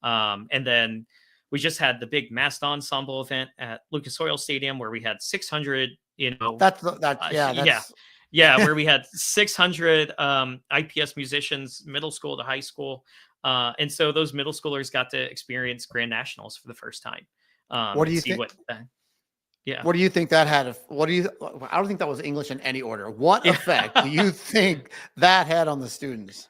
And then we just had the big massed ensemble event at Lucas Oil Stadium, where we had 600, Yeah, yeah, that's yeah, where we had 600 IPS musicians, middle school to high school. And so those middle schoolers got to experience Grand Nationals for the first time, what do and you see think? what, yeah. What do you think that had? What do you? I don't think that was English in any order. What Yeah. effect do you think that had on the students?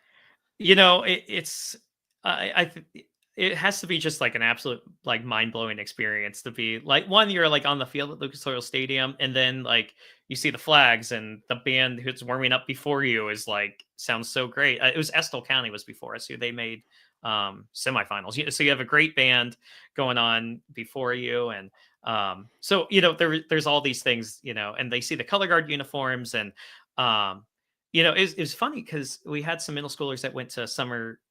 It's, I, I, th- it has to be just like an absolute like mind-blowing experience to be like, one, you're like on the field at Lucas Oil Stadium, and then like you see the flags and the band who's warming up before you is like sounds so great. It was Estill County was before us, who they made semifinals. So you have a great band going on before you, and so there's all these things, and they see the color guard uniforms, and um it's funny because we had some middle schoolers that went to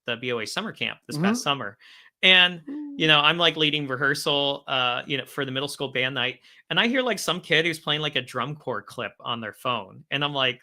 the BOA summer camp this Mhm. past summer. And, I'm like leading rehearsal, for the middle school band night. And I hear like some kid who's playing like a drum corps clip on their phone. And I'm like,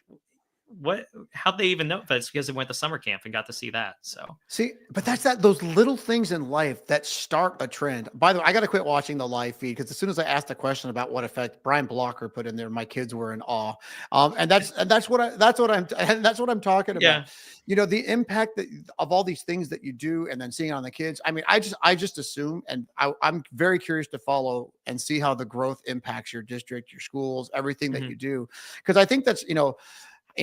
what, how'd they even know? But it's because they went to summer camp and got to see that. So, See, but that's those little things in life that start a trend. By the way, I got to quit watching the live feed because as soon as I asked a question about what effect Brian Blocker put in there, my kids were in awe. And that's what I'm talking about. yeah. The impact of all these things that you do, and then seeing it on the kids. I mean, I just assume, and I'm very curious to follow and see how the growth impacts your district, your schools, everything that Mhm. you do, because I think that's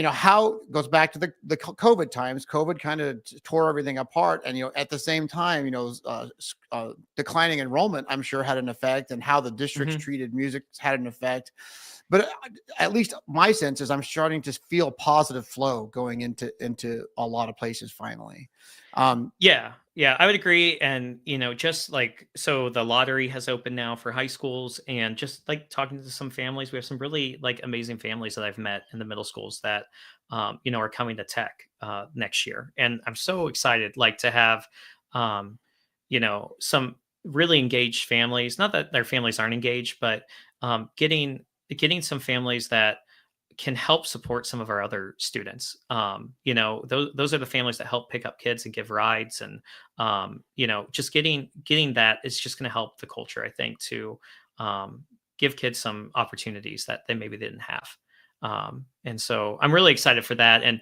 how goes back to the COVID times. COVID kind of tore everything apart, and at the same time, declining enrollment, I'm sure, had an effect, and how the districts Mhm. treated music had an effect. But at least my sense is I'm starting to feel positive flow going into a lot of places finally. Yeah, yeah, I would agree. And, just like, so the lottery has opened now for high schools, and just like talking to some families, we have some really like amazing families that I've met in the middle schools that, are coming to tech next year. And I'm so excited, like to have, some really engaged families, not that their families aren't engaged, but getting some families that can help support some of our other students. Those are the families that help pick up kids and give rides, and just getting that is just going to help the culture. I think to give kids some opportunities that they maybe didn't have. And so I'm really excited for that. And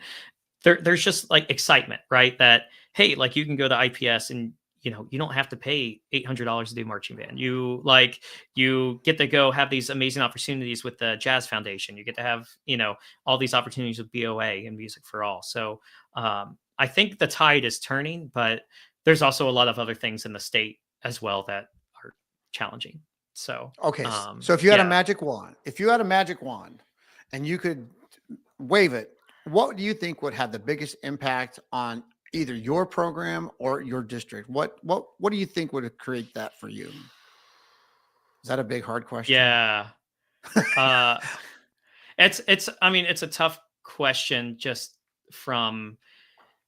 there's just like excitement, right? That, hey, like you can go to IPS and you don't have to pay $800 to do marching band. You get to go have these amazing opportunities with the Jazz Foundation. You get to have all these opportunities with BOA and Music for All. So I think the tide is turning, but there's also a lot of other things in the state as well that are challenging. So Okay, so if you had a yeah. magic wand, and you could wave it, what do you think would have the biggest impact on either your program or your district? What do you think would create that for you? Is that a big hard question? Yeah. Uh it's I mean, it's a tough question just from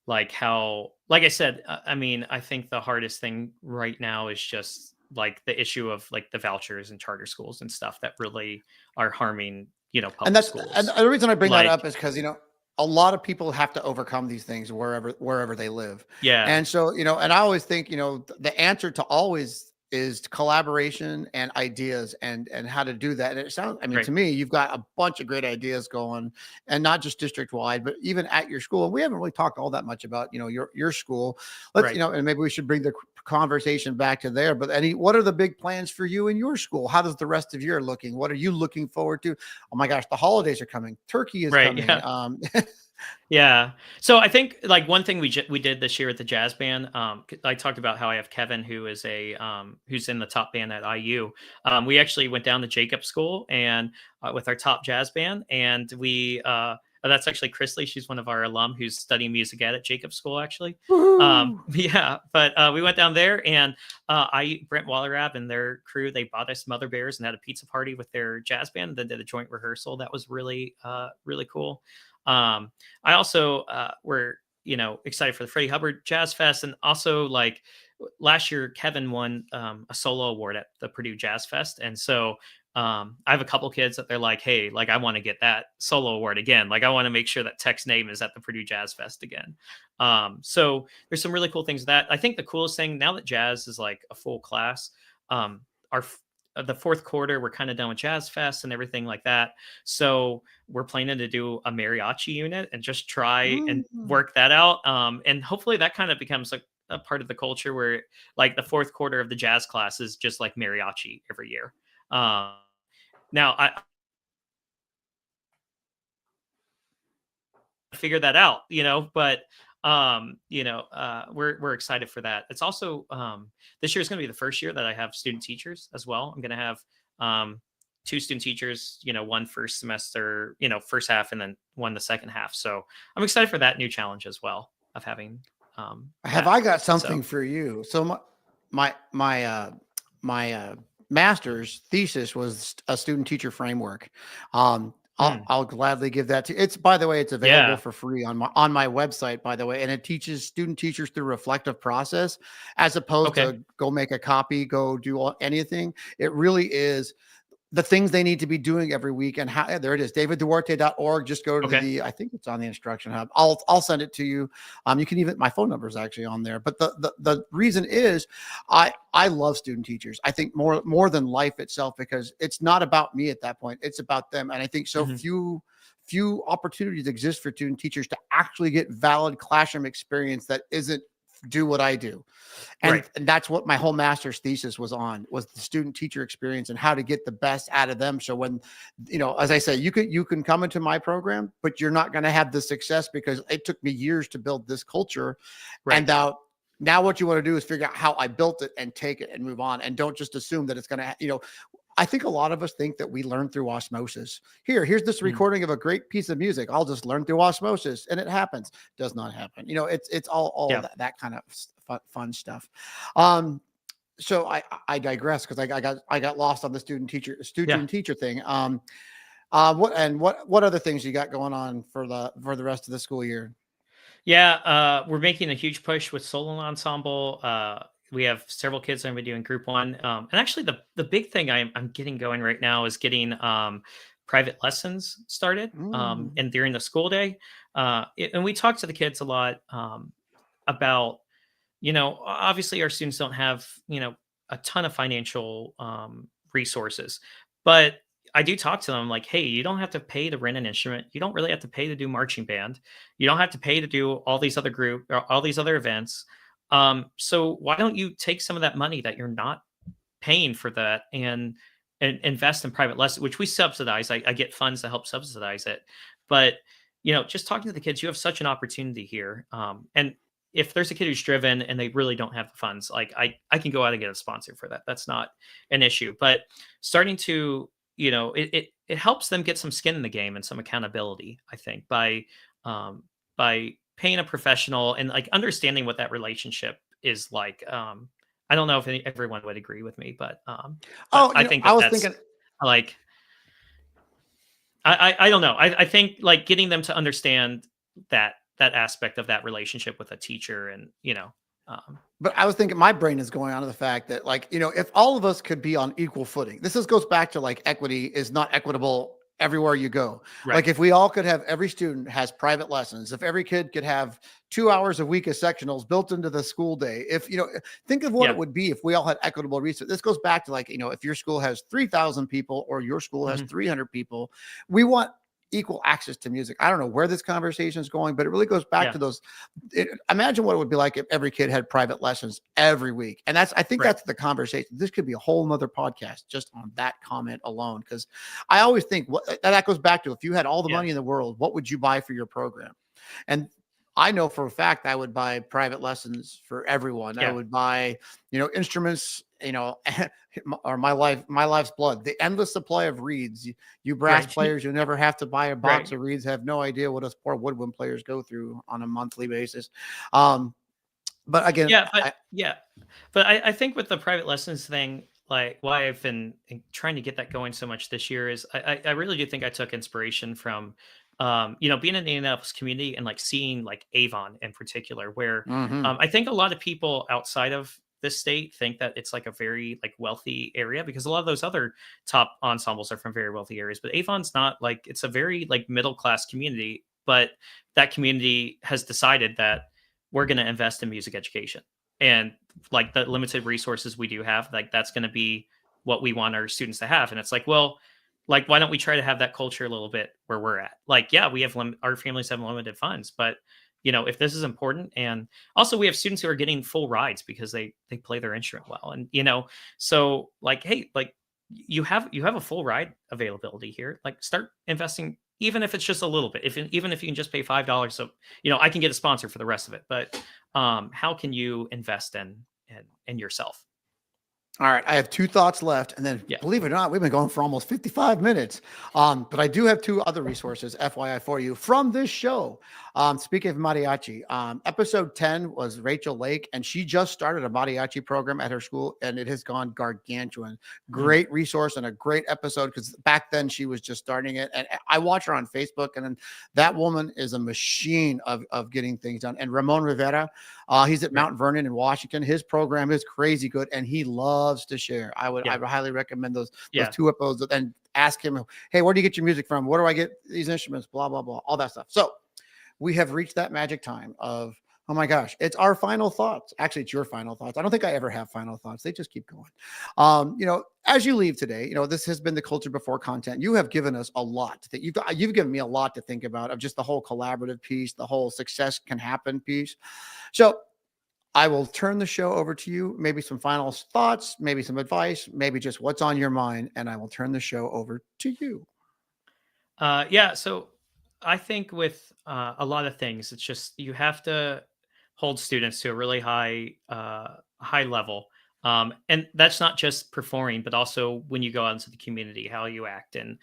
like how, like I said, I mean, I think the hardest thing right now is just like the issue of like the vouchers and charter schools and stuff that really are harming, And public and schools. the reason I bring that Like, up is because a lot of people have to overcome these things wherever they live. yeah, And so, and I always think, the answer to always is collaboration and ideas, and how to do that. And it sounds, I mean, right, to me, you've got a bunch of great ideas going, and not just district wide, but even at your school. And we haven't really talked all that much about, your school. Let's, right. and maybe we should bring the conversation back to there. But what are the big plans for you in your school? How does the rest of year looking? What are you looking forward to? Oh my gosh, the holidays are coming. Turkey is Right. coming. Yeah. Yeah. So I think like one thing we did this year at the jazz band, I talked about how I have Kevin, who is who's in the top band at IU. We actually went down to Jacob School and with our top jazz band, and that's actually Chrisley. She's one of our alum who's studying music at Jacob School actually. Woohoo! Yeah, but we went down there, and Brent Wallerab and their crew, they bought us Mother Bears and had a pizza party with their jazz band. Then did a joint rehearsal. That was really cool. I also were excited for the Freddie Hubbard Jazz Fest, and also like last year Kevin won a solo award at the Purdue Jazz Fest, and so I have a couple kids that they're like, hey, like I want to get that solo award again. Like I want to make sure that Tech's name is at the Purdue Jazz Fest again. So there's some really cool things that I think the coolest thing now that jazz is like a full class. Our the fourth quarter, we're kind of done with Jazz Fest and everything like that. So we're planning to do a mariachi unit and just try and Mm. work that out. And hopefully that kind of becomes a part of the culture where like the fourth quarter of the jazz class is just like mariachi every year. Um, Now I figured that out, but we're excited for that. It's also this year is going to be the first year that I have student teachers as well. I'm going to have two student teachers, one first semester, first half, and then one the second half. So I'm excited for that new challenge as well of having Have that. I got So something for you? So my master's thesis was a student teacher framework. mm, I'll gladly give that to you. It's, by the way, it's available yeah, for free on my website, by the way, and it teaches student teachers through reflective process as opposed okay, to go make a copy, go do anything. It really is the things they need to be doing every week. And how, there it is, davidduarte.org. Just go to okay, I think it's on the instruction hub. I'll send it to you. You can even, my phone number is actually on there. But the reason is I love student teachers. I think more than life itself, because it's not about me at that point. It's about them. And I think so hmm few opportunities exist for student teachers to actually get valid classroom experience that isn't do what I do. And, right, and that's what my whole master's thesis was the student teacher experience and how to get the best out of them. So when, as I say, you can come into my program, but you're not going to have the success because it took me years to build this culture. And right, now what you want to do is figure out how I built it and take it and move on. And don't just assume that it's going to, I think a lot of us think that we learn through osmosis. Here's this mm, recording of a great piece of music. I'll just learn through osmosis, and it happens. Does not happen. It's all yeah, that kind of fun stuff. Um, so I digress because I got lost on the yeah. student teacher thing. What other things you got going on for the rest of the school year? Yeah, we're making a huge push with solo ensemble. We have several kids that are doing group one, and actually, the big thing I'm getting going right now is getting private lessons started, Mm. and during the school day. And we talk to the kids a lot about, obviously our students don't have, a ton of financial resources, but I do talk to them like, hey, you don't have to pay to rent an instrument. You don't really have to pay to do marching band. You don't have to pay to do all these other or all these other events. So why don't you take some of that money that you're not paying for that and invest in private lessons, which we subsidize. I get funds to help subsidize it. But, just talking to the kids, you have such an opportunity here. And if there's a kid who's driven and they really don't have the funds, like I can go out and get a sponsor for that. That's not an issue. But starting to, it helps them get some skin in the game and some accountability, I think, by paying a professional and like understanding what that relationship is like. I don't know if everyone would agree with me, but Oh, I think I that was that's thinking. like I don't know. I think like getting them to understand that aspect of that relationship with a teacher, and um, But I was thinking my brain is going on to the fact that, like, if all of us could be on equal footing, goes back to like equity is not equitable everywhere you go. right, Like if we all could have, every student has private lessons, if every kid could have 2 hours a week of sectionals built into the school day, if, think of what it yeah, would be if we all had equitable research. This goes back to like, if your school has 3,000 people or your school has mhm, 300 people, we want equal access to music. I don't know where this conversation is going, but it really goes back yeah, to those. Imagine what it would be like if every kid had private lessons every week. And I think right, that's the conversation. This could be a whole nother podcast just on that comment alone. Cause I always think that goes back to, if you had all the yeah, money in the world, what would you buy for your program? And I know for a fact I would buy private lessons for everyone. I yeah, would buy, instruments, or my life's blood, the endless supply of reeds. You brass right, players, you never have to buy a box right, of reeds, have no idea what us poor woodwind players go through on a monthly basis. Um, but again, yeah, but I think with the private lessons thing, like why I've been trying to get that going so much this year is I really do think I took inspiration from, being in the Indianapolis community and like seeing like Avon in particular, where mhm. I think a lot of people outside of this state think that it's like a very like wealthy area because a lot of those other top ensembles are from very wealthy areas, but Avon's not. Like it's a very like middle class community, but that community has decided that we're going to invest in music education, and like the limited resources we do have, like that's going to be what we want our students to have. And it's like, well, like why don't we try to have that culture a little bit where we're at? Like yeah, we have our families have limited funds, but if this is important, and also we have students who are getting full rides because they play their instrument well, and so like hey, like you have a full ride availability here, like start investing even if it's just a little bit, even if you can just pay $5, so I can get a sponsor for the rest of it. But how can you invest in yourself? All right, I have two thoughts left, and then Yeah. believe it or not, we've been going for almost 55 minutes. But I do have two other resources, FYI, for you from this show. Speaking of mariachi, episode 10 was Rachel Lake, and she just started a mariachi program at her school, and it has gone gargantuan. Mm, Great resource and a great episode because back then she was just starting it, and I watch her on Facebook, and then that woman is a machine of getting things done. And Ramon Rivera, he's at right. Mount Vernon in Washington. His program is crazy good, and he loves to share. I would Yeah. highly recommend those Yeah. two episodes, and ask him, hey, where do you get your music from? Where do I get these instruments? Blah blah blah, all that stuff. So we have reached that magic time of, oh my gosh, it's our final thoughts. Actually, it's your final thoughts. I don't think I ever have final thoughts. They just keep going. As you leave today, this has been the Culture Before content. You have given us a lot that you've given me a lot to think about of just the whole collaborative piece, the whole success can happen piece. So I will turn the show over to you. Maybe some final thoughts, maybe some advice, maybe just what's on your mind. And I will turn the show over to you. Yeah. So I think with a lot of things, it's just you have to hold students to a really high level. And that's not just performing, but also when you go out into the community, how you act. And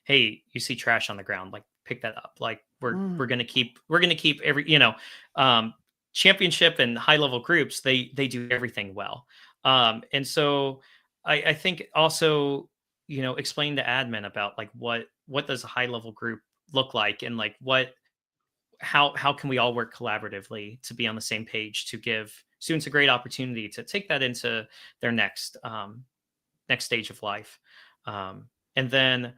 hey, you see trash on the ground, like pick that up. Like we're Mm. gonna keep every championship and high level groups. They do everything well. And so I think also explain to admin about like what does a high level group look like, and like how can we all work collaboratively to be on the same page to give students a great opportunity to take that into their next stage of life. And then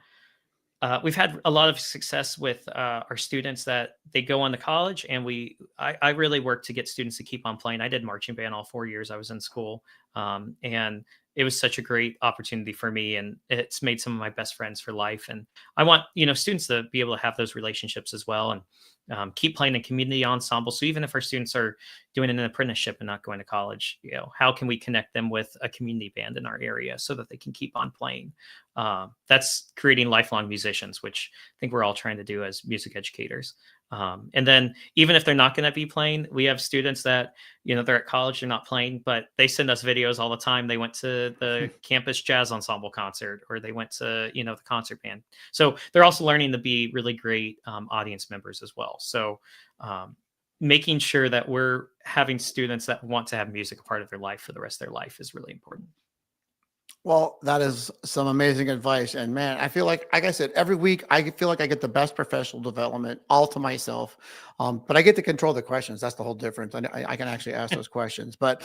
we've had a lot of success with our students that they go on to college, and I really work to get students to keep on playing. I did marching band all 4 years I was in school, and it was such a great opportunity for me, and it's made some of my best friends for life. And I want students to be able to have those relationships as well, and keep playing in community ensembles. So even if our students are doing an apprenticeship and not going to college, how can we connect them with a community band in our area so that they can keep on playing? That's creating lifelong musicians, which I think we're all trying to do as music educators. And then even if they're not going to be playing, we have students that, they're at college, they're not playing, but they send us videos all the time. They went to the campus jazz ensemble concert, or they went to, the concert band. So they're also learning to be really great audience members as well. So making sure that we're having students that want to have music a part of their life for the rest of their life is really important. Well, that is some amazing advice. And man, I feel like I said, every week I feel like I get the best professional development all to myself. But I get to control the questions. That's the whole difference. I can actually ask those questions. But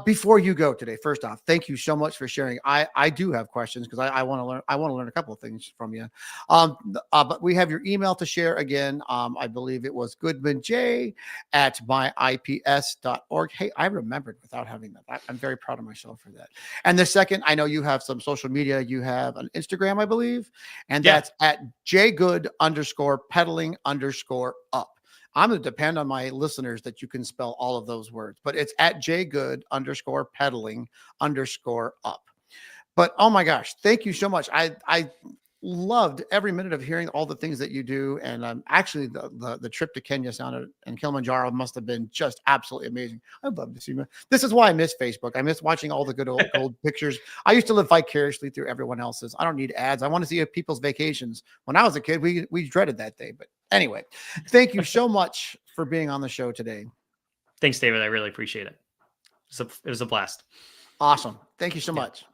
before you go today, first off, thank you so much for sharing. I do have questions because I want to learn. I want to learn a couple of things from you. But we have your email to share again. I believe it was goodmanj@myips.org. Hey, I remembered without having that. I'm very proud of myself for that. And the second, I know you have some social media. You have an Instagram, I believe, and Yeah. that's at jgood_pedaling_up. I'm going to depend on my listeners that you can spell all of those words, but it's at jgood_pedaling_up. But oh my gosh, thank you so much. I loved every minute of hearing all the things that you do. And actually the trip to Kenya sounded, and Kilimanjaro must have been just absolutely amazing. I'd love to see you. This is why I miss Facebook. I miss watching all the good old pictures. I used to live vicariously through everyone else's. I don't need ads. I want to see people's vacations. When I was a kid, we dreaded that day. But anyway, thank you so much for being on the show today. Thanks, David. I really appreciate it. It was a blast. Awesome. Thank you so Yeah. much.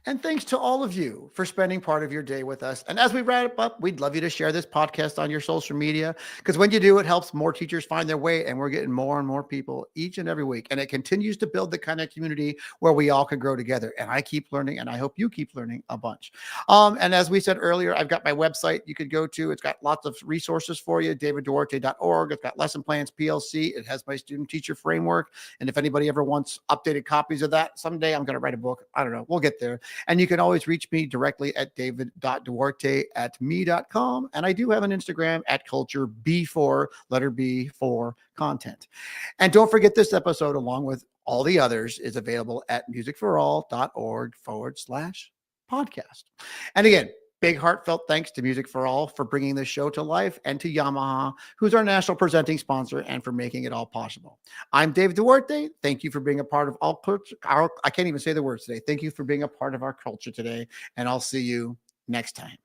And thanks to all of you for spending part of your day with us. And as we wrap up, we'd love you to share this podcast on your social media, because when you do, it helps more teachers find their way, and we're getting more and more people each and every week. And it continues to build the kind of community where we all can grow together. And I keep learning, and I hope you keep learning a bunch. And as we said earlier, I've got my website you could go to. It's got lots of resources for you, davidduarte.org. It's got lesson plans, PLC. It has my student teacher framework. And if anybody ever wants updated copies of that, someday I'm going to write a book. I don't know. We'll get there. And you can always reach me directly at david.duarte@me.com. And I do have an Instagram at cultureB4 content. And don't forget, this episode, along with all the others, is available at musicforall.org/podcast. And again, Big heartfelt thanks to Music for All for bringing this show to life, and to Yamaha, who's our national presenting sponsor, and for making it all possible. I'm Dave Duarte. Thank you for being a part of all culture. I can't even say the words today. Thank you for being a part of our culture today, and I'll see you next time.